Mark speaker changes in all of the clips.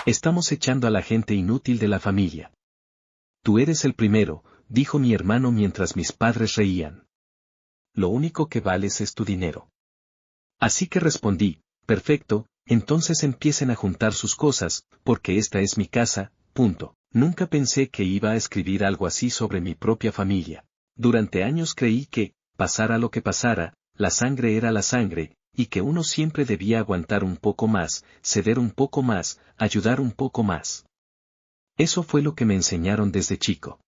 Speaker 1: Estamos echando a la gente inútil de la familia. Tú eres el primero, dijo mi hermano mientras mis padres reían. Lo único que vales es tu dinero. Así que respondí, perfecto, entonces empiecen a juntar sus cosas, porque esta es mi casa, punto. Nunca pensé que iba a escribir algo así sobre mi propia familia. Durante años creí que, pasara lo que pasara, la sangre era la sangre, y que uno siempre debía aguantar un poco más, ceder un poco más, ayudar un poco más. Eso fue lo que me enseñaron desde chico.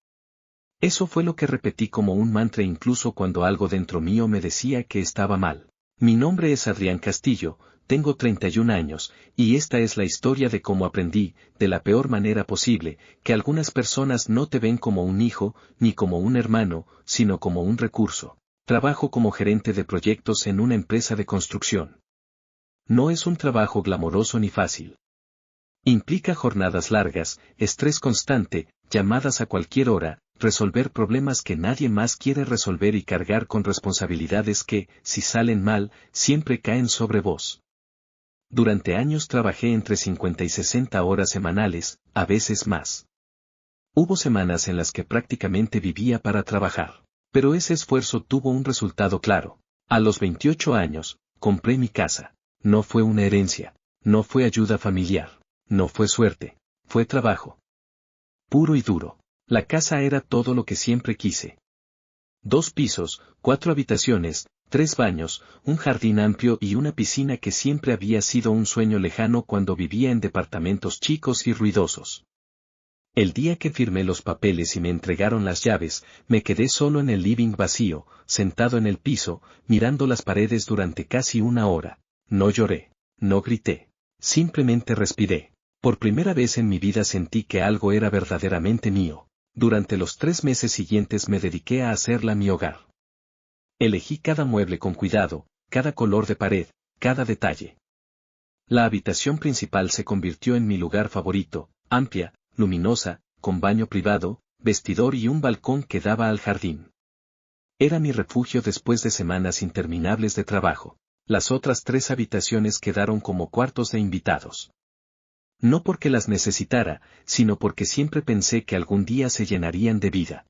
Speaker 1: Eso fue lo que repetí como un mantra incluso cuando algo dentro mío me decía que estaba mal. Mi nombre es Adrián Castillo, tengo 31 años, y esta es la historia de cómo aprendí, de la peor manera posible, que algunas personas no te ven como un hijo, ni como un hermano, sino como un recurso. Trabajo como gerente de proyectos en una empresa de construcción. No es un trabajo glamoroso ni fácil. Implica jornadas largas, estrés constante, llamadas a cualquier hora, resolver problemas que nadie más quiere resolver y cargar con responsabilidades que, si salen mal, siempre caen sobre vos. Durante años trabajé entre 50 y 60 horas semanales, a veces más. Hubo semanas en las que prácticamente vivía para trabajar. Pero ese esfuerzo tuvo un resultado claro. A los 28 años, compré mi casa. No fue una herencia, no fue ayuda familiar, no fue suerte, fue trabajo. Puro y duro. La casa era todo lo que siempre quise. 2 pisos, 4 habitaciones, 3 baños, un jardín amplio y una piscina que siempre había sido un sueño lejano cuando vivía en departamentos chicos y ruidosos. El día que firmé los papeles y me entregaron las llaves, me quedé solo en el living vacío, sentado en el piso, mirando las paredes durante casi una hora. No lloré, no grité, simplemente respiré. Por primera vez en mi vida sentí que algo era verdaderamente mío. Durante los 3 meses siguientes me dediqué a hacerla mi hogar. Elegí cada mueble con cuidado, cada color de pared, cada detalle. La habitación principal se convirtió en mi lugar favorito, amplia, luminosa, con baño privado, vestidor y un balcón que daba al jardín. Era mi refugio después de semanas interminables de trabajo. Las otras 3 habitaciones quedaron como cuartos de invitados. No porque las necesitara, sino porque siempre pensé que algún día se llenarían de vida.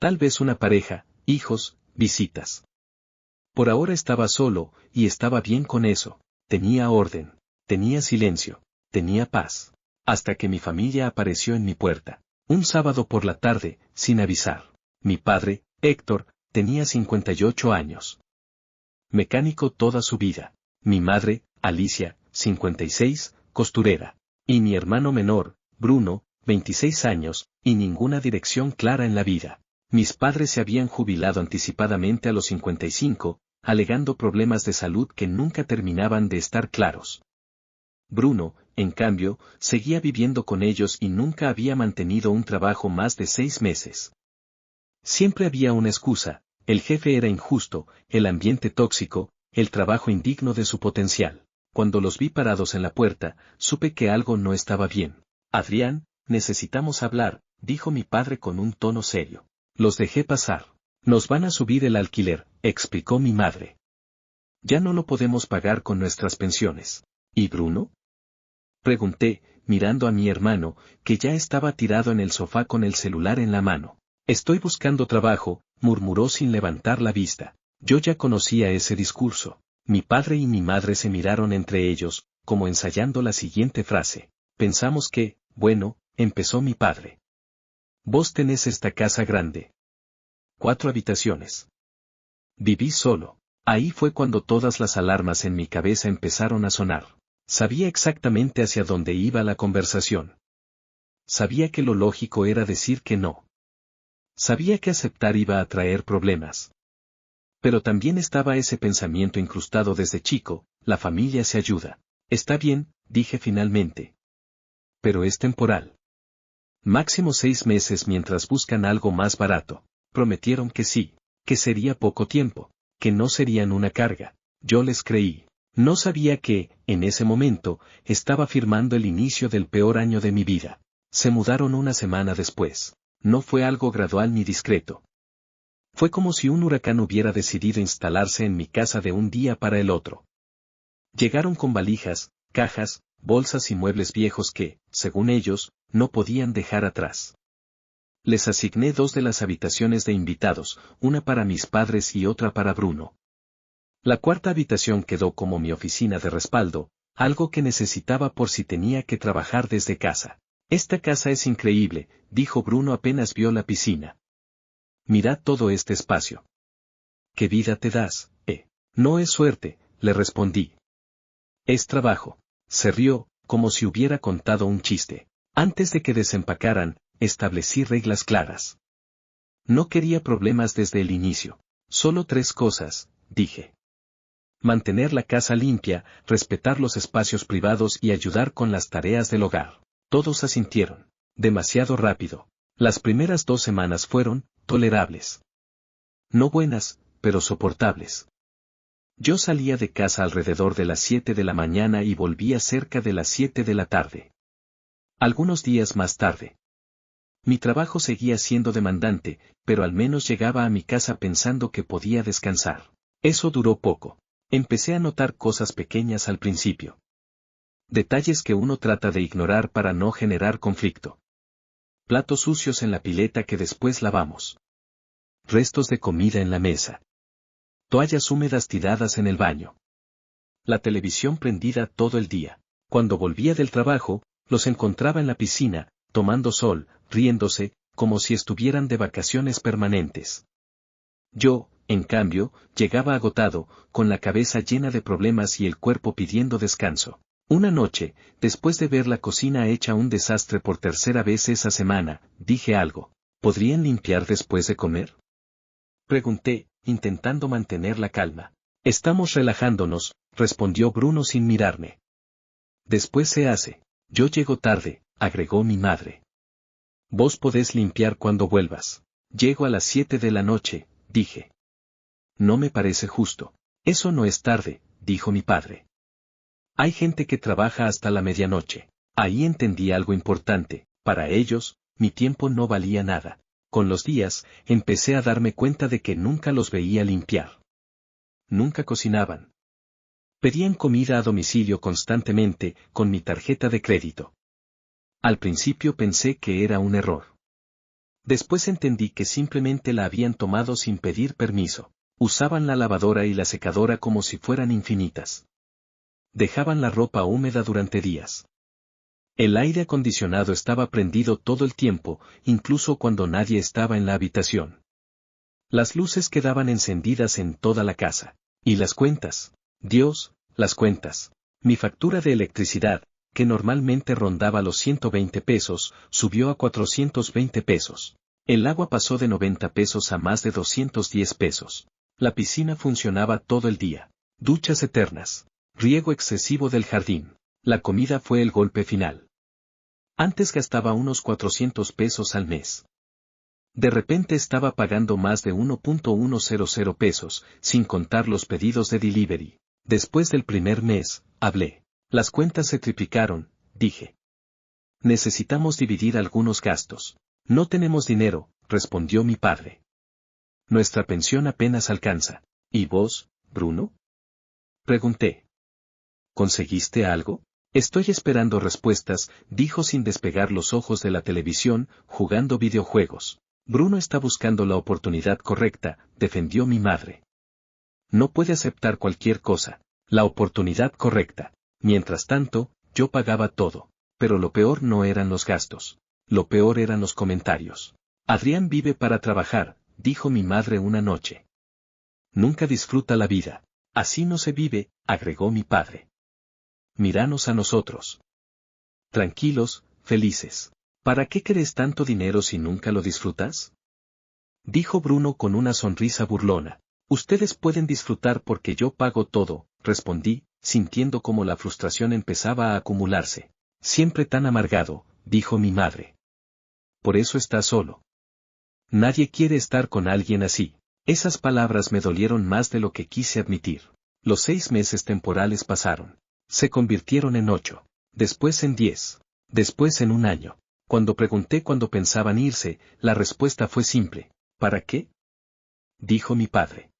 Speaker 1: Tal vez una pareja, hijos, visitas. Por ahora estaba solo, y estaba bien con eso. Tenía orden, tenía silencio, tenía paz. Hasta que mi familia apareció en mi puerta. Un sábado por la tarde, sin avisar. Mi padre, Héctor, tenía 58 años. Mecánico toda su vida. Mi madre, Alicia, 56, costurera. Y mi hermano menor, Bruno, 26 años, y ninguna dirección clara en la vida. Mis padres se habían jubilado anticipadamente a los 55, alegando problemas de salud que nunca terminaban de estar claros. Bruno, en cambio, seguía viviendo con ellos y nunca había mantenido un trabajo más de 6 meses. Siempre había una excusa: el jefe era injusto, el ambiente tóxico, el trabajo indigno de su potencial. Cuando los vi parados en la puerta, supe que algo no estaba bien. Adrián, necesitamos hablar, dijo mi padre con un tono serio. Los dejé pasar. Nos van a subir el alquiler, explicó mi madre. Ya no lo podemos pagar con nuestras pensiones. ¿Y Bruno?, pregunté, mirando a mi hermano, que ya estaba tirado en el sofá con el celular en la mano. Estoy buscando trabajo, murmuró sin levantar la vista. Yo ya conocía ese discurso. Mi padre y mi madre se miraron entre ellos, como ensayando la siguiente frase. Pensamos que, bueno, empezó mi padre. Vos tenés esta casa grande. 4 habitaciones. Viví solo. Ahí fue cuando todas las alarmas en mi cabeza empezaron a sonar. Sabía exactamente hacia dónde iba la conversación. Sabía que lo lógico era decir que no. Sabía que aceptar iba a traer problemas. Pero también estaba ese pensamiento incrustado desde chico: la familia se ayuda. Está bien, dije finalmente. Pero es temporal. Máximo 6 meses mientras buscan algo más barato. Prometieron que sí, que sería poco tiempo, que no serían una carga. Yo les creí. No sabía que, en ese momento, estaba firmando el inicio del peor año de mi vida. Se mudaron una semana después. No fue algo gradual ni discreto. Fue como si un huracán hubiera decidido instalarse en mi casa de un día para el otro. Llegaron con valijas, cajas, bolsas y muebles viejos que, según ellos, no podían dejar atrás. Les asigné 2 de las habitaciones de invitados, una para mis padres y otra para Bruno. La cuarta habitación quedó como mi oficina de respaldo, algo que necesitaba por si tenía que trabajar desde casa. Esta casa es increíble, dijo Bruno apenas vio la piscina. Mirad todo este espacio. ¿Qué vida te das, eh? No es suerte, le respondí. Es trabajo. Se rió, como si hubiera contado un chiste. Antes de que desempacaran, establecí reglas claras. No quería problemas desde el inicio. Solo 3 cosas, dije. Mantener la casa limpia, respetar los espacios privados y ayudar con las tareas del hogar. Todos asintieron. Demasiado rápido. Las primeras 2 semanas fueron tolerables. No buenas, pero soportables. Yo salía de casa alrededor de las 7 de la mañana y volvía cerca de las 7 de la tarde. Algunos días más tarde. Mi trabajo seguía siendo demandante, pero al menos llegaba a mi casa pensando que podía descansar. Eso duró poco. Empecé a notar cosas pequeñas al principio. Detalles que uno trata de ignorar para no generar conflicto. Platos sucios en la pileta que después lavamos. Restos de comida en la mesa. Toallas húmedas tiradas en el baño. La televisión prendida todo el día. Cuando volvía del trabajo, los encontraba en la piscina, tomando sol, riéndose, como si estuvieran de vacaciones permanentes. Yo, en cambio, llegaba agotado, con la cabeza llena de problemas y el cuerpo pidiendo descanso. Una noche, después de ver la cocina hecha un desastre por 3ª vez esa semana, dije algo. ¿Podrían limpiar después de comer? Pregunté, intentando mantener la calma. Estamos relajándonos, respondió Bruno sin mirarme. Después se hace. Yo llego tarde, agregó mi madre. Vos podés limpiar cuando vuelvas. Llego a las 7 de la noche, dije. No me parece justo. Eso no es tarde, dijo mi padre. Hay gente que trabaja hasta la medianoche. Ahí entendí algo importante. Para ellos, mi tiempo no valía nada. Con los días, empecé a darme cuenta de que nunca los veía limpiar. Nunca cocinaban. Pedían comida a domicilio constantemente, con mi tarjeta de crédito. Al principio pensé que era un error. Después entendí que simplemente la habían tomado sin pedir permiso. Usaban la lavadora y la secadora como si fueran infinitas. Dejaban la ropa húmeda durante días. El aire acondicionado estaba prendido todo el tiempo, incluso cuando nadie estaba en la habitación. Las luces quedaban encendidas en toda la casa. ¿Y las cuentas? Dios, las cuentas. Mi factura de electricidad, que normalmente rondaba los 120 pesos, subió a 420 pesos. El agua pasó de 90 pesos a más de 210 pesos. La piscina funcionaba todo el día. Duchas eternas. Riego excesivo del jardín. La comida fue el golpe final. Antes gastaba unos 400 pesos al mes. De repente estaba pagando más de 1.100 pesos, sin contar los pedidos de delivery. Después del primer mes, hablé. Las cuentas se triplicaron, dije. Necesitamos dividir algunos gastos. No tenemos dinero, respondió mi padre. Nuestra pensión apenas alcanza. ¿Y vos, Bruno? Pregunté. ¿Conseguiste algo? Estoy esperando respuestas, dijo sin despegar los ojos de la televisión, jugando videojuegos. Bruno está buscando la oportunidad correcta, defendió mi madre. No puede aceptar cualquier cosa. La oportunidad correcta. Mientras tanto, yo pagaba todo. Pero lo peor no eran los gastos. Lo peor eran los comentarios. Adrián vive para trabajar, dijo mi madre una noche. Nunca disfruta la vida. Así no se vive, agregó mi padre. Míranos a nosotros. Tranquilos, felices. ¿Para qué querés tanto dinero si nunca lo disfrutas? Dijo Bruno con una sonrisa burlona. Ustedes pueden disfrutar porque yo pago todo, respondí, sintiendo como la frustración empezaba a acumularse. Siempre tan amargado, dijo mi madre. Por eso estás solo. Nadie quiere estar con alguien así. Esas palabras me dolieron más de lo que quise admitir. Los 6 meses temporales pasaron. Se convirtieron en 8. Después en 10. Después en 1 año. Cuando pregunté cuándo pensaban irse, la respuesta fue simple. ¿Para qué? Dijo mi padre.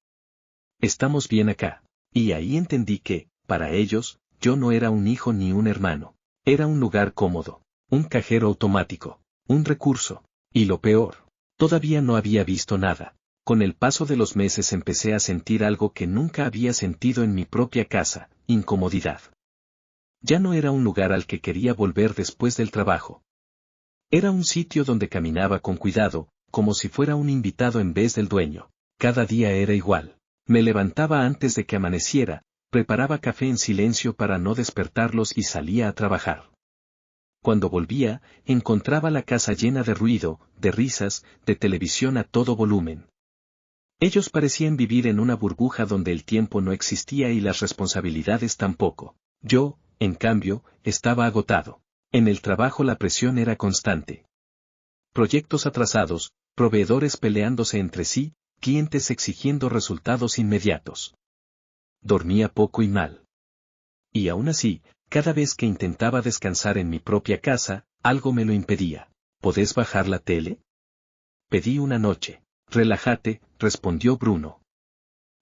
Speaker 1: Estamos bien acá. Y ahí entendí que, para ellos, yo no era un hijo ni un hermano. Era un lugar cómodo, un cajero automático, un recurso. Y lo peor, todavía no había visto nada. Con el paso de los meses empecé a sentir algo que nunca había sentido en mi propia casa, incomodidad. Ya no era un lugar al que quería volver después del trabajo. Era un sitio donde caminaba con cuidado, como si fuera un invitado en vez del dueño. Cada día era igual. Me levantaba antes de que amaneciera, preparaba café en silencio para no despertarlos y salía a trabajar. Cuando volvía, encontraba la casa llena de ruido, de risas, de televisión a todo volumen. Ellos parecían vivir en una burbuja donde el tiempo no existía y las responsabilidades tampoco. Yo, en cambio, estaba agotado. En el trabajo la presión era constante. Proyectos atrasados, proveedores peleándose entre sí, clientes exigiendo resultados inmediatos. Dormía poco y mal. Y aún así, cada vez que intentaba descansar en mi propia casa, algo me lo impedía. ¿Podés bajar la tele? Pedí una noche. Relájate, respondió Bruno.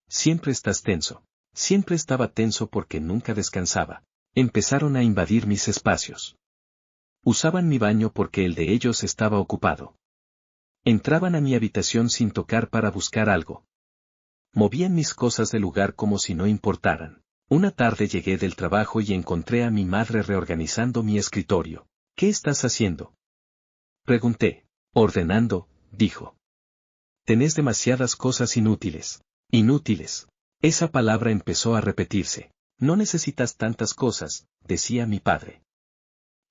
Speaker 1: Siempre estás tenso. Siempre estaba tenso porque nunca descansaba. Empezaron a invadir mis espacios. Usaban mi baño porque el de ellos estaba ocupado. Entraban a mi habitación sin tocar para buscar algo. Movían mis cosas del lugar como si no importaran. Una tarde llegué del trabajo y encontré a mi madre reorganizando mi escritorio. ¿Qué estás haciendo? Pregunté. Ordenando, dijo. Tenés demasiadas cosas inútiles. Inútiles. Esa palabra empezó a repetirse. No necesitas tantas cosas, decía mi padre.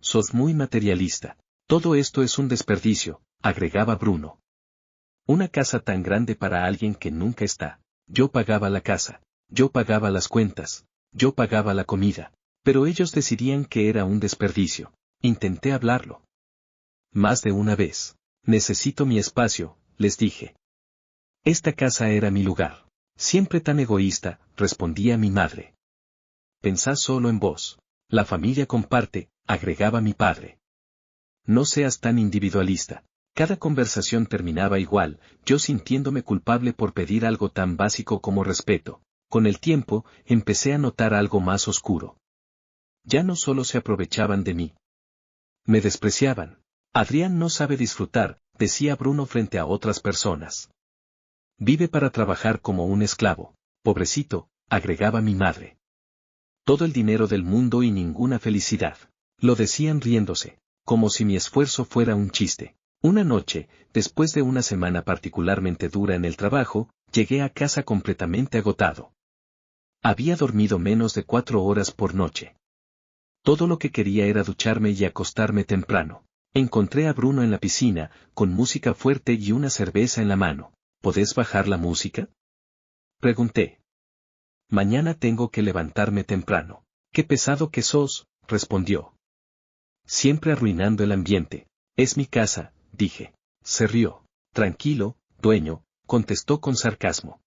Speaker 1: Sos muy materialista. Todo esto es un desperdicio, agregaba Bruno. Una casa tan grande para alguien que nunca está. Yo pagaba la casa. Yo pagaba las cuentas. Yo pagaba la comida. Pero ellos decidían que era un desperdicio. Intenté hablarlo. Más de una vez. Necesito mi espacio, les dije. Esta casa era mi lugar. Siempre tan egoísta, respondía mi madre. Pensás solo en vos. La familia comparte, agregaba mi padre. No seas tan individualista. Cada conversación terminaba igual, yo sintiéndome culpable por pedir algo tan básico como respeto. Con el tiempo, empecé a notar algo más oscuro. Ya no solo se aprovechaban de mí. Me despreciaban. Adrián no sabe disfrutar, decía Bruno frente a otras personas. Vive para trabajar como un esclavo. Pobrecito, agregaba mi madre. Todo el dinero del mundo y ninguna felicidad. Lo decían riéndose, como si mi esfuerzo fuera un chiste. Una noche, después de una semana particularmente dura en el trabajo, llegué a casa completamente agotado. Había dormido menos de 4 horas por noche. Todo lo que quería era ducharme y acostarme temprano. Encontré a Bruno en la piscina, con música fuerte y una cerveza en la mano. ¿Podés bajar la música? Pregunté. Mañana tengo que levantarme temprano. Qué pesado que sos, respondió. Siempre arruinando el ambiente. Es mi casa, dije. Se rió. Tranquilo, dueño, contestó con sarcasmo.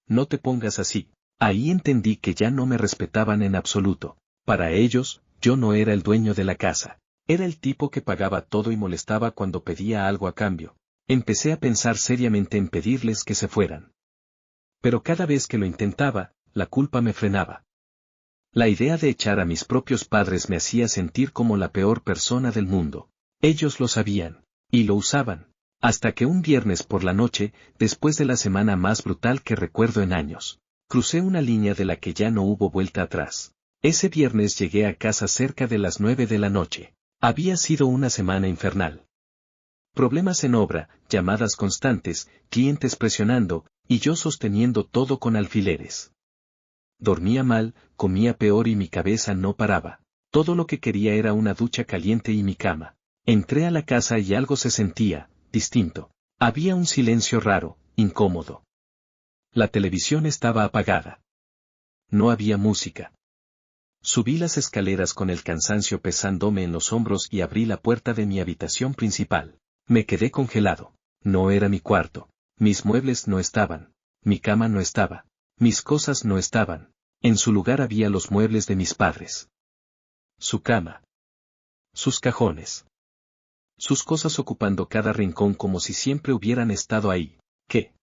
Speaker 1: No te pongas así. Ahí entendí que ya no me respetaban en absoluto. Para ellos, yo no era el dueño de la casa. Era el tipo que pagaba todo y molestaba cuando pedía algo a cambio. Empecé a pensar seriamente en pedirles que se fueran. Pero cada vez que lo intentaba, la culpa me frenaba. La idea de echar a mis propios padres me hacía sentir como la peor persona del mundo. Ellos lo sabían, y lo usaban. Hasta que un viernes por la noche, después de la semana más brutal que recuerdo en años, crucé una línea de la que ya no hubo vuelta atrás. Ese viernes llegué a casa cerca de las 9 de la noche. Había sido una semana infernal. Problemas en obra, llamadas constantes, clientes presionando, y yo sosteniendo todo con alfileres. Dormía mal, comía peor y mi cabeza no paraba. Todo lo que quería era una ducha caliente y mi cama. Entré a la casa y algo se sentía, distinto. Había un silencio raro, incómodo. La televisión estaba apagada. No había música. Subí las escaleras con el cansancio pesándome en los hombros y abrí la puerta de mi habitación principal. Me quedé congelado. No era mi cuarto. Mis muebles no estaban. Mi cama no estaba. Mis cosas no estaban. En su lugar había los muebles de mis padres. Su cama. Sus cajones. Sus cosas ocupando cada rincón como si siempre hubieran estado ahí. ¿Qué?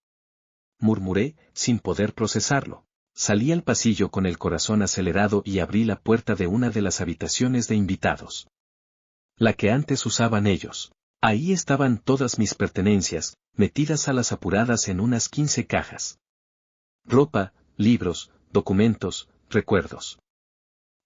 Speaker 1: Murmuré, sin poder procesarlo. Salí al pasillo con el corazón acelerado y abrí la puerta de una de las habitaciones de invitados. La que antes usaban ellos. Ahí estaban todas mis pertenencias, metidas a las apuradas en unas 15 cajas. Ropa, libros, documentos, recuerdos.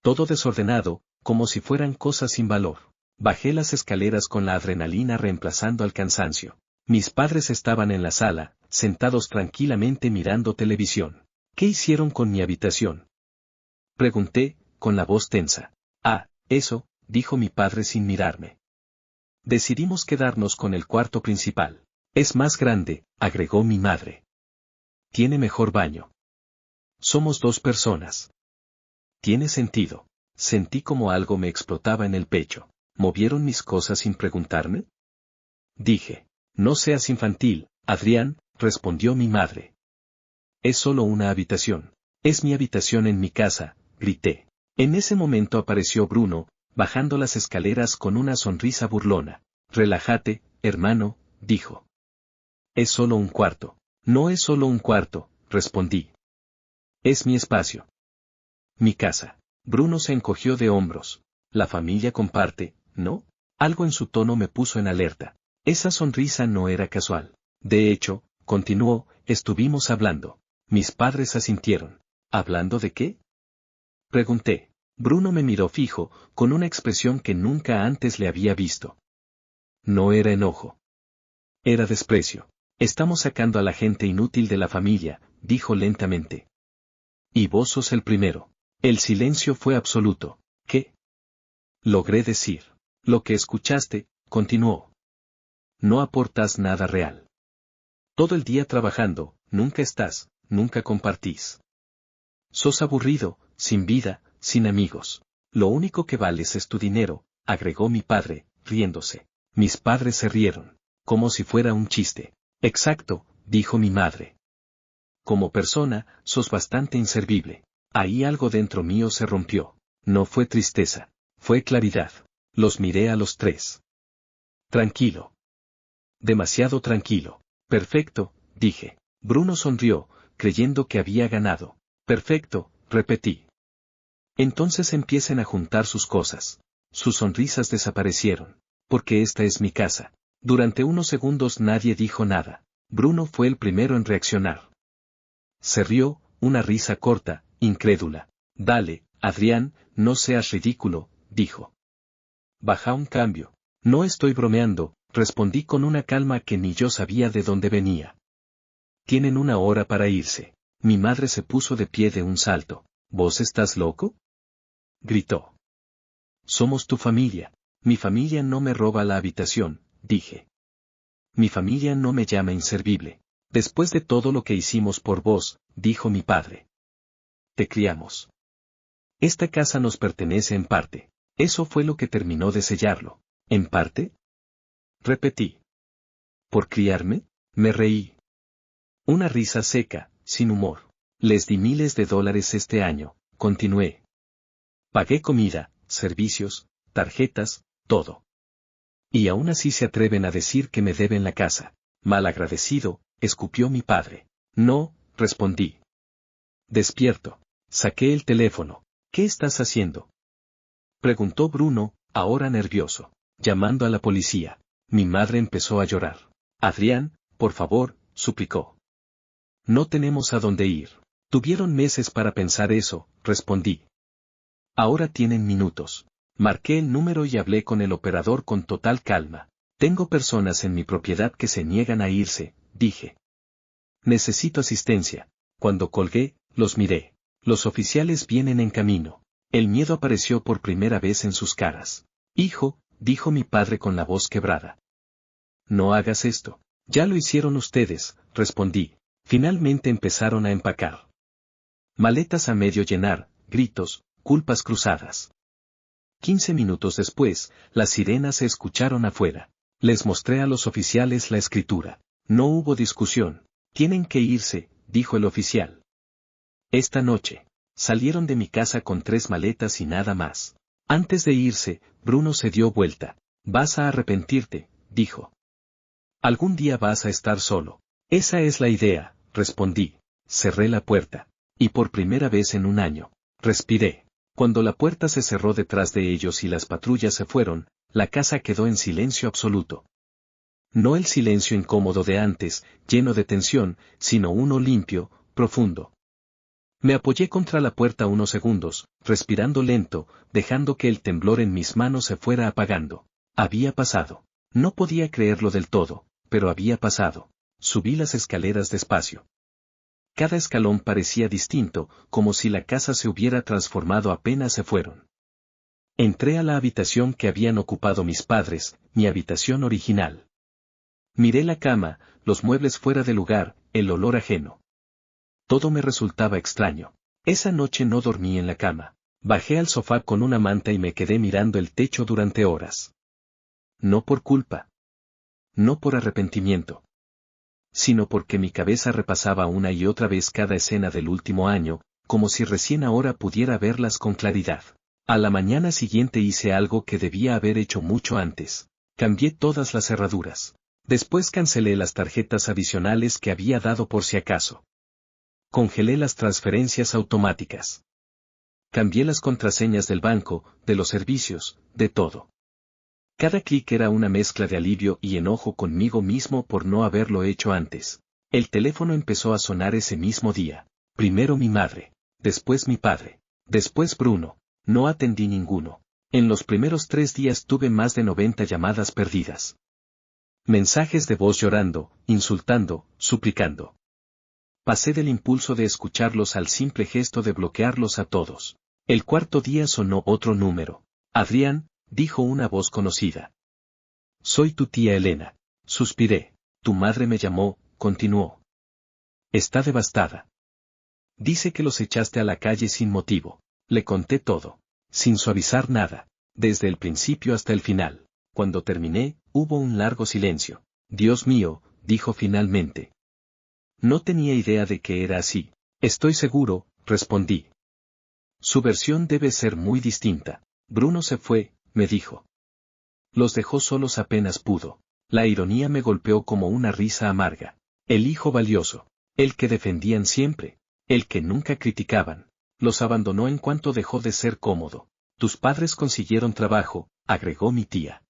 Speaker 1: Todo desordenado, como si fueran cosas sin valor. Bajé las escaleras con la adrenalina reemplazando al cansancio. Mis padres estaban en la sala, sentados tranquilamente mirando televisión. ¿Qué hicieron con mi habitación? Pregunté, con la voz tensa. Ah, eso, dijo mi padre sin mirarme. Decidimos quedarnos con el cuarto principal. Es más grande, agregó mi madre. Tiene mejor baño. Somos 2 personas. Tiene sentido. Sentí como algo me explotaba en el pecho. ¿Movieron mis cosas sin preguntarme? Dije. No seas infantil, Adrián, respondió mi madre. Es solo una habitación. Es mi habitación en mi casa, grité. En ese momento apareció Bruno, bajando las escaleras con una sonrisa burlona. Relájate, hermano, dijo. Es solo un cuarto. No es solo un cuarto, respondí. Es mi espacio. Mi casa. Bruno se encogió de hombros. La familia comparte, ¿no? Algo en su tono me puso en alerta. Esa sonrisa no era casual. De hecho, continuó, estuvimos hablando. Mis padres asintieron. ¿Hablando de qué? Pregunté. Bruno me miró fijo, con una expresión que nunca antes le había visto. No era enojo. Era desprecio. Estamos sacando a la gente inútil de la familia, dijo lentamente. Y vos sos el primero. El silencio fue absoluto. ¿Qué? Logré decir. Lo que escuchaste, continuó. No aportas nada real. Todo el día trabajando, nunca estás, nunca compartís. Sos aburrido, sin vida, sin amigos. Lo único que vales es tu dinero, agregó mi padre, riéndose. Mis padres se rieron, como si fuera un chiste. Exacto, dijo mi madre. Como persona, sos bastante inservible. Ahí algo dentro mío se rompió. No fue tristeza, fue claridad. Los miré a los 3. Tranquilo. Demasiado tranquilo. Perfecto, dije. Bruno sonrió, creyendo que había ganado. Perfecto, repetí. Entonces empiecen a juntar sus cosas. Sus sonrisas desaparecieron. Porque esta es mi casa. Durante unos segundos nadie dijo nada. Bruno fue el primero en reaccionar. Se rió, una risa corta, incrédula. Dale, Adrián, no seas ridículo, dijo. Baja un cambio. No estoy bromeando, respondí con una calma que ni yo sabía de dónde venía. Tienen 1 hora para irse. Mi madre se puso de pie de un salto. ¿Vos estás loco? Gritó. Somos tu familia. Mi familia no me roba la habitación, dije. Mi familia no me llama inservible. Después de todo lo que hicimos por vos, dijo mi padre. Te criamos. Esta casa nos pertenece en parte. Eso fue lo que terminó de sellarlo. ¿En parte? Repetí. ¿Por criarme? Me reí. Una risa seca, sin humor. Les di miles de dólares este año, continué. Pagué comida, servicios, tarjetas, todo. Y aún así se atreven a decir que me deben la casa. Malagradecido, escupió mi padre. No, respondí. Despierto. Saqué el teléfono. ¿Qué estás haciendo? Preguntó Bruno, ahora nervioso. Llamando a la policía. Mi madre empezó a llorar. Adrián, por favor, suplicó. No tenemos a dónde ir. Tuvieron meses para pensar eso, respondí. Ahora tienen minutos. Marqué el número y hablé con el operador con total calma. Tengo personas en mi propiedad que se niegan a irse, dije. Necesito asistencia. Cuando colgué, los miré. Los oficiales vienen en camino. El miedo apareció por primera vez en sus caras. Hijo, dijo mi padre con la voz quebrada. No hagas esto. Ya lo hicieron ustedes, respondí. Finalmente empezaron a empacar. Maletas a medio llenar, gritos, culpas cruzadas. 15 minutos después, las sirenas se escucharon afuera. Les mostré a los oficiales la escritura. No hubo discusión. Tienen que irse, dijo el oficial. Esta noche. Salieron de mi casa con 3 maletas y nada más. Antes de irse, Bruno se dio vuelta. Vas a arrepentirte, dijo. Algún día vas a estar solo. Esa es la idea, respondí. Cerré la puerta. Y por primera vez en un año, respiré. Cuando la puerta se cerró detrás de ellos y las patrullas se fueron, la casa quedó en silencio absoluto. No el silencio incómodo de antes, lleno de tensión, sino uno limpio, profundo. Me apoyé contra la puerta unos segundos, respirando lento, dejando que el temblor en mis manos se fuera apagando. Había pasado. No podía creerlo del todo, pero había pasado. Subí las escaleras despacio. Cada escalón parecía distinto, como si la casa se hubiera transformado apenas se fueron. Entré a la habitación que habían ocupado mis padres, mi habitación original. Miré la cama, los muebles fuera de lugar, el olor ajeno. Todo me resultaba extraño. Esa noche no dormí en la cama. Bajé al sofá con una manta y me quedé mirando el techo durante horas. No por culpa. No por arrepentimiento. Sino porque mi cabeza repasaba una y otra vez cada escena del último año, como si recién ahora pudiera verlas con claridad. A la mañana siguiente hice algo que debía haber hecho mucho antes. Cambié todas las cerraduras. Después cancelé las tarjetas adicionales que había dado por si acaso. Congelé las transferencias automáticas. Cambié las contraseñas del banco, de los servicios, de todo. Cada clic era una mezcla de alivio y enojo conmigo mismo por no haberlo hecho antes. El teléfono empezó a sonar ese mismo día. Primero mi madre, después mi padre, después Bruno. No atendí ninguno. En los primeros 3 días tuve más de 90 llamadas perdidas. Mensajes de voz llorando, insultando, suplicando. Pasé del impulso de escucharlos al simple gesto de bloquearlos a todos. El cuarto día sonó otro número. Adrián, dijo una voz conocida. Soy tu tía Elena. Suspiré. Tu madre me llamó, continuó. Está devastada. Dice que los echaste a la calle sin motivo. Le conté todo. Sin suavizar nada. Desde el principio hasta el final. Cuando terminé, hubo un largo silencio. Dios mío, dijo finalmente. No tenía idea de que era así. Estoy seguro, respondí. Su versión debe ser muy distinta. Bruno se fue, me dijo. Los dejó solos apenas pudo. La ironía me golpeó como una risa amarga. El hijo valioso. El que defendían siempre. El que nunca criticaban. Los abandonó en cuanto dejó de ser cómodo. Tus padres consiguieron trabajo, agregó mi tía.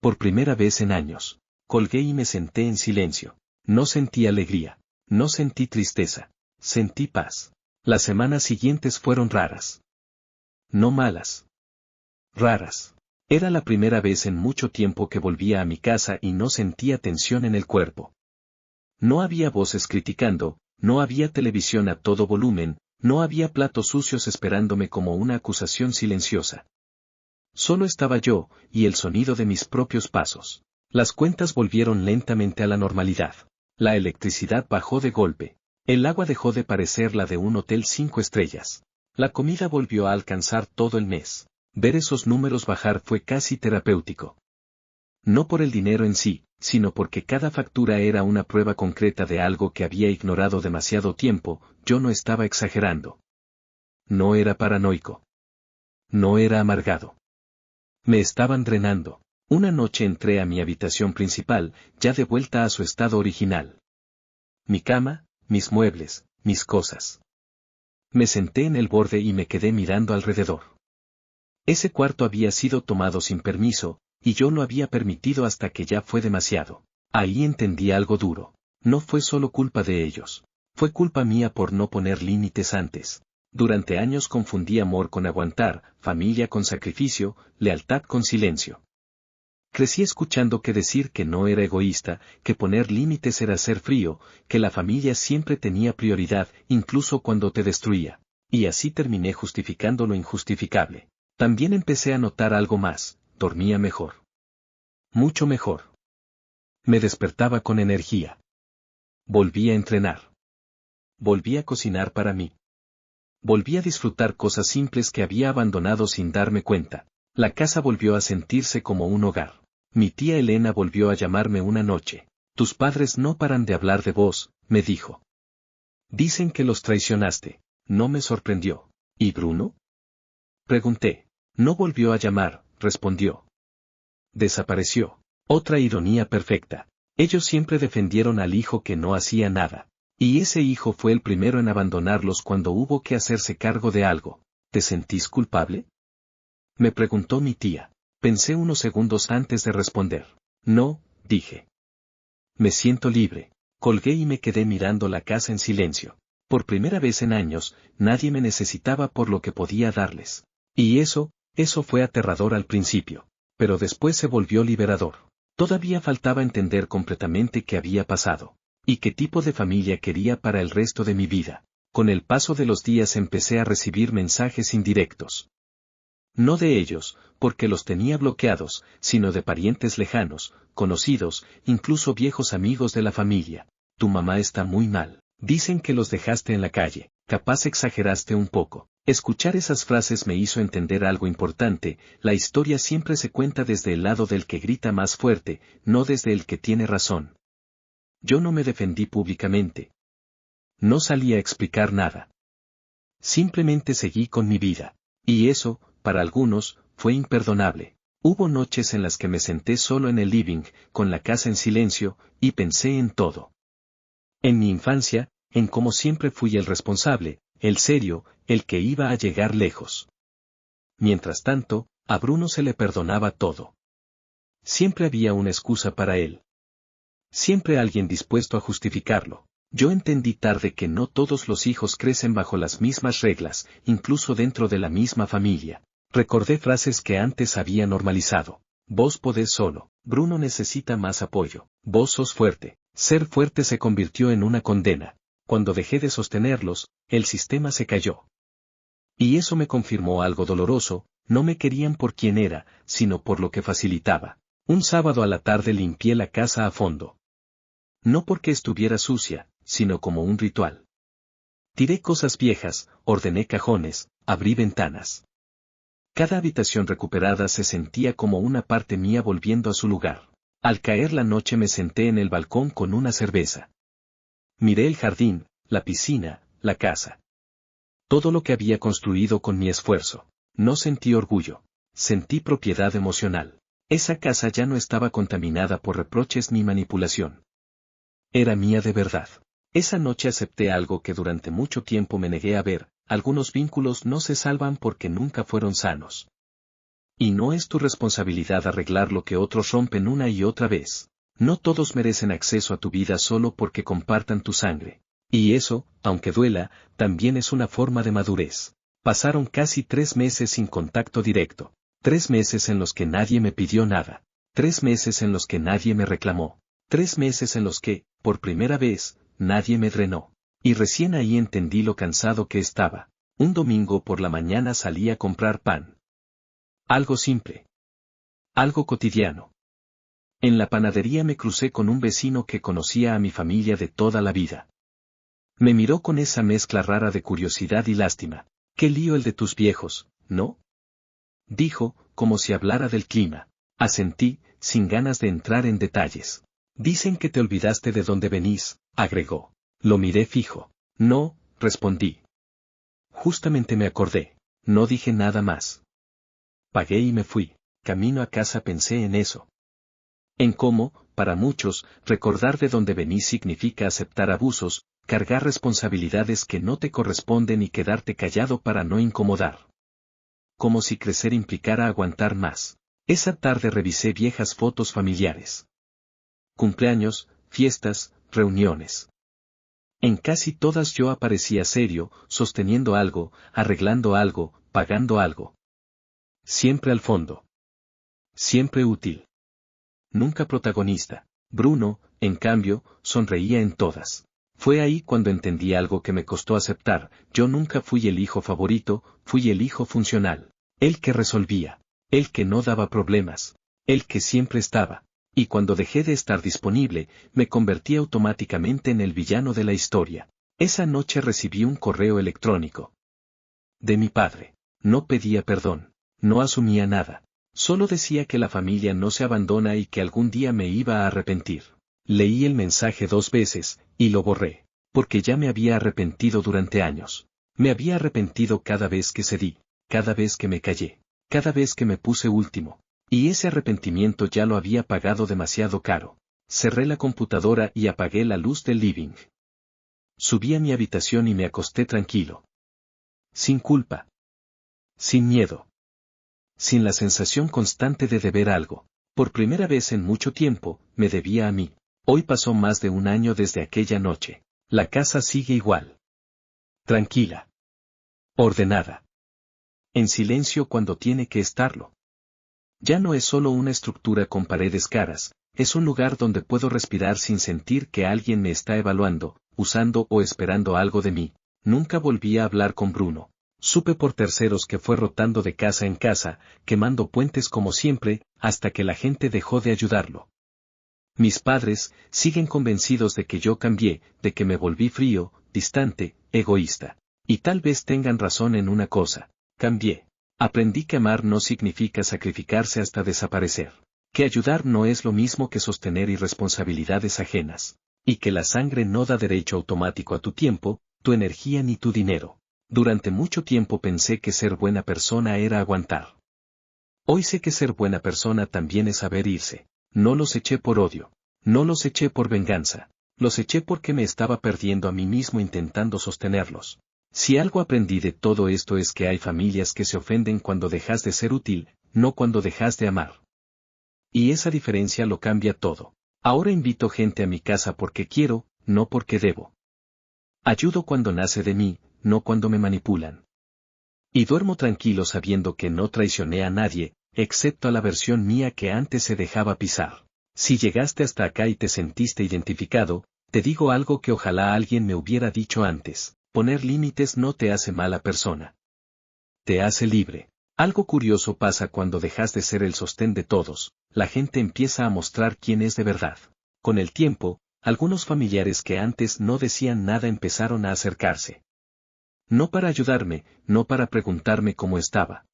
Speaker 1: Por primera vez en años. Colgué y me senté en silencio. No sentí alegría. No sentí tristeza. Sentí paz. Las semanas siguientes fueron raras. No malas. Raras. Era la primera vez en mucho tiempo que volvía a mi casa y no sentía tensión en el cuerpo. No había voces criticando, no había televisión a todo volumen, no había platos sucios esperándome como una acusación silenciosa. Solo estaba yo, y el sonido de mis propios pasos. Las cuentas volvieron lentamente a la normalidad. La electricidad bajó de golpe. El agua dejó de parecer la de un hotel 5 estrellas. La comida volvió a alcanzar todo el mes. Ver esos números bajar fue casi terapéutico. No por el dinero en sí, sino porque cada factura era una prueba concreta de algo que había ignorado demasiado tiempo. Yo no estaba exagerando. No era paranoico. No era amargado. Me estaban drenando. Una noche entré a mi habitación principal, ya de vuelta a su estado original. Mi cama, mis muebles, mis cosas. Me senté en el borde y me quedé mirando alrededor. Ese cuarto había sido tomado sin permiso, y yo lo había permitido hasta que ya fue demasiado. Ahí entendí algo duro. No fue solo culpa de ellos. Fue culpa mía por no poner límites antes. Durante años confundí amor con aguantar, familia con sacrificio, lealtad con silencio. Crecí escuchando que decir que no era egoísta, que poner límites era ser frío, que la familia siempre tenía prioridad, incluso cuando te destruía. Y así terminé justificando lo injustificable. También empecé a notar algo más, dormía mejor. Mucho mejor. Me despertaba con energía. Volví a entrenar. Volví a cocinar para mí. Volví a disfrutar cosas simples que había abandonado sin darme cuenta. La casa volvió a sentirse como un hogar. Mi tía Elena volvió a llamarme una noche. Tus padres no paran de hablar de vos, me dijo. Dicen que los traicionaste. No me sorprendió. ¿Y Bruno? Pregunté. No volvió a llamar, respondió. Desapareció. Otra ironía perfecta. Ellos siempre defendieron al hijo que no hacía nada. Y ese hijo fue el primero en abandonarlos cuando hubo que hacerse cargo de algo. ¿Te sentís culpable?, me preguntó mi tía. Pensé unos segundos antes de responder. No, dije. Me siento libre. Colgué y me quedé mirando la casa en silencio. Por primera vez en años, nadie me necesitaba por lo que podía darles. Y eso fue aterrador al principio. Pero después se volvió liberador. Todavía faltaba entender completamente qué había pasado. Y qué tipo de familia quería para el resto de mi vida. Con el paso de los días empecé a recibir mensajes indirectos. No de ellos, porque los tenía bloqueados, sino de parientes lejanos, conocidos, incluso viejos amigos de la familia. Tu mamá está muy mal. Dicen que los dejaste en la calle, capaz exageraste un poco. Escuchar esas frases me hizo entender algo importante: la historia siempre se cuenta desde el lado del que grita más fuerte, no desde el que tiene razón. Yo no me defendí públicamente. No salí a explicar nada. Simplemente seguí con mi vida. Y eso, para algunos, fue imperdonable. Hubo noches en las que me senté solo en el living, con la casa en silencio, y pensé en todo. En mi infancia, en cómo siempre fui el responsable, el serio, el que iba a llegar lejos. Mientras tanto, a Bruno se le perdonaba todo. Siempre había una excusa para él. Siempre alguien dispuesto a justificarlo. Yo entendí tarde que no todos los hijos crecen bajo las mismas reglas, incluso dentro de la misma familia. Recordé frases que antes había normalizado. Vos podés solo, Bruno necesita más apoyo, vos sos fuerte. Ser fuerte se convirtió en una condena. Cuando dejé de sostenerlos, el sistema se cayó. Y eso me confirmó algo doloroso: no me querían por quien era, sino por lo que facilitaba. Un sábado a la tarde limpié la casa a fondo. No porque estuviera sucia, sino como un ritual. Tiré cosas viejas, ordené cajones, abrí ventanas. Cada habitación recuperada se sentía como una parte mía volviendo a su lugar. Al caer la noche me senté en el balcón con una cerveza. Miré el jardín, la piscina, la casa. Todo lo que había construido con mi esfuerzo. No sentí orgullo. Sentí propiedad emocional. Esa casa ya no estaba contaminada por reproches ni manipulación. Era mía de verdad. Esa noche acepté algo que durante mucho tiempo me negué a ver: algunos vínculos no se salvan porque nunca fueron sanos. Y no es tu responsabilidad arreglar lo que otros rompen una y otra vez. No todos merecen acceso a tu vida solo porque compartan tu sangre. Y eso, aunque duela, también es una forma de madurez. Pasaron casi 3 meses sin contacto directo. 3 meses en los que nadie me pidió nada. 3 meses en los que nadie me reclamó. 3 meses en los que, por primera vez, nadie me drenó. Y recién ahí entendí lo cansado que estaba. Un domingo por la mañana salí a comprar pan. Algo simple. Algo cotidiano. En la panadería me crucé con un vecino que conocía a mi familia de toda la vida. Me miró con esa mezcla rara de curiosidad y lástima. «Qué lío el de tus viejos, ¿no?», dijo, como si hablara del clima. Asentí, sin ganas de entrar en detalles. «Dicen que te olvidaste de dónde venís», agregó. Lo miré fijo. «No», respondí. Justamente me acordé. No dije nada más. Pagué y me fui. Camino a casa pensé en eso. En cómo, para muchos, recordar de dónde venís significa aceptar abusos, cargar responsabilidades que no te corresponden y quedarte callado para no incomodar. Como si crecer implicara aguantar más. Esa tarde revisé viejas fotos familiares. Cumpleaños, fiestas, reuniones. En casi todas yo aparecía serio, sosteniendo algo, arreglando algo, pagando algo. Siempre al fondo. Siempre útil. Nunca protagonista. Bruno, en cambio, sonreía en todas. Fue ahí cuando entendí algo que me costó aceptar: yo nunca fui el hijo favorito, fui el hijo funcional. El que resolvía. El que no daba problemas. El que siempre estaba. Y cuando dejé de estar disponible, me convertí automáticamente en el villano de la historia. Esa noche recibí un correo electrónico. De mi padre. No pedía perdón. No asumía nada. Solo decía que la familia no se abandona y que algún día me iba a arrepentir. Leí el mensaje 2 veces, y lo borré. Porque ya me había arrepentido durante años. Me había arrepentido cada vez que cedí. Cada vez que me callé. Cada vez que me puse último. Y ese arrepentimiento ya lo había pagado demasiado caro. Cerré la computadora y apagué la luz del living. Subí a mi habitación y me acosté tranquilo. Sin culpa. Sin miedo. Sin la sensación constante de deber algo. Por primera vez en mucho tiempo, me debía a mí. Hoy pasó más de un año desde aquella noche. La casa sigue igual. Tranquila. Ordenada. En silencio cuando tiene que estarlo. Ya no es solo una estructura con paredes caras, es un lugar donde puedo respirar sin sentir que alguien me está evaluando, usando o esperando algo de mí. Nunca volví a hablar con Bruno. Supe por terceros que fue rotando de casa en casa, quemando puentes como siempre, hasta que la gente dejó de ayudarlo. Mis padres siguen convencidos de que yo cambié, de que me volví frío, distante, egoísta. Y tal vez tengan razón en una cosa. Cambié. Aprendí que amar no significa sacrificarse hasta desaparecer. Que ayudar no es lo mismo que sostener irresponsabilidades ajenas. Y que la sangre no da derecho automático a tu tiempo, tu energía ni tu dinero. Durante mucho tiempo pensé que ser buena persona era aguantar. Hoy sé que ser buena persona también es saber irse. No los eché por odio. No los eché por venganza. Los eché porque me estaba perdiendo a mí mismo intentando sostenerlos. Si algo aprendí de todo esto es que hay familias que se ofenden cuando dejas de ser útil, no cuando dejas de amar. Y esa diferencia lo cambia todo. Ahora invito gente a mi casa porque quiero, no porque debo. Ayudo cuando nace de mí, no cuando me manipulan. Y duermo tranquilo sabiendo que no traicioné a nadie, excepto a la versión mía que antes se dejaba pisar. Si llegaste hasta acá y te sentiste identificado, te digo algo que ojalá alguien me hubiera dicho antes. Poner límites no te hace mala persona. Te hace libre. Algo curioso pasa cuando dejas de ser el sostén de todos, la gente empieza a mostrar quién es de verdad. Con el tiempo, algunos familiares que antes no decían nada empezaron a acercarse. No para ayudarme, no para preguntarme cómo estaba.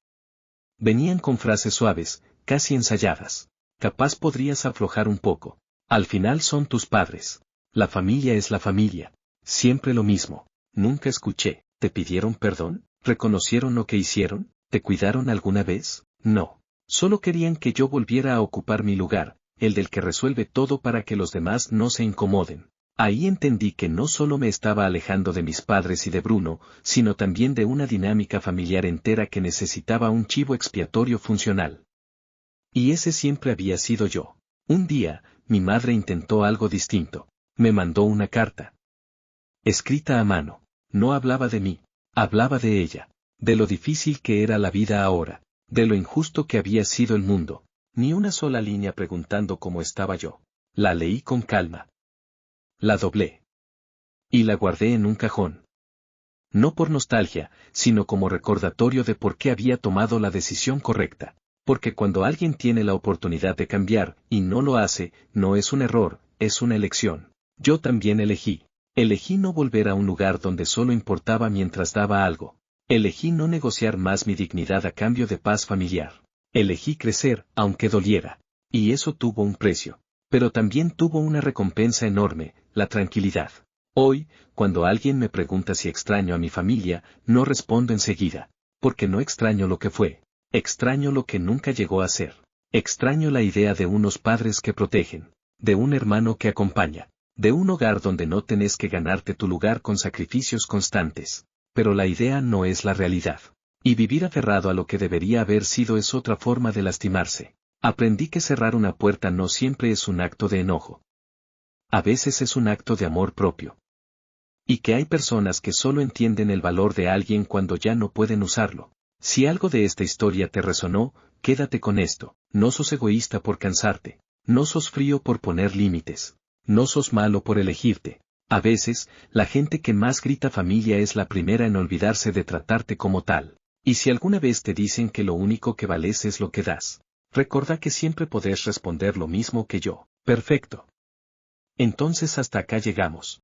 Speaker 1: Venían con frases suaves, casi ensayadas. Capaz podrías aflojar un poco. Al final son tus padres. La familia es la familia. Siempre lo mismo. Nunca escuché. ¿Te pidieron perdón? ¿Reconocieron lo que hicieron? ¿Te cuidaron alguna vez? No. Solo querían que yo volviera a ocupar mi lugar, el del que resuelve todo para que los demás no se incomoden. Ahí entendí que no solo me estaba alejando de mis padres y de Bruno, sino también de una dinámica familiar entera que necesitaba un chivo expiatorio funcional. Y ese siempre había sido yo. Un día, mi madre intentó algo distinto. Me mandó una carta. Escrita a mano. No hablaba de mí, hablaba de ella, de lo difícil que era la vida ahora, de lo injusto que había sido el mundo. Ni una sola línea preguntando cómo estaba yo. La leí con calma. La doblé. Y la guardé en un cajón. No por nostalgia, sino como recordatorio de por qué había tomado la decisión correcta. Porque cuando alguien tiene la oportunidad de cambiar, y no lo hace, no es un error, es una elección. Yo también elegí. Elegí no volver a un lugar donde solo importaba mientras daba algo. Elegí no negociar más mi dignidad a cambio de paz familiar. Elegí crecer, aunque doliera. Y eso tuvo un precio. Pero también tuvo una recompensa enorme, la tranquilidad. Hoy, cuando alguien me pregunta si extraño a mi familia, no respondo enseguida. Porque no extraño lo que fue. Extraño lo que nunca llegó a ser. Extraño la idea de unos padres que protegen. De un hermano que acompaña. De un hogar donde no tenés que ganarte tu lugar con sacrificios constantes. Pero la idea no es la realidad. Y vivir aferrado a lo que debería haber sido es otra forma de lastimarse. Aprendí que cerrar una puerta no siempre es un acto de enojo. A veces es un acto de amor propio. Y que hay personas que solo entienden el valor de alguien cuando ya no pueden usarlo. Si algo de esta historia te resonó, quédate con esto. No sos egoísta por cansarte. No sos frío por poner límites. No sos malo por elegirte. A veces, la gente que más grita familia es la primera en olvidarse de tratarte como tal. Y si alguna vez te dicen que lo único que vales es lo que das, recuerda que siempre podés responder lo mismo que yo. Perfecto. Entonces hasta acá llegamos.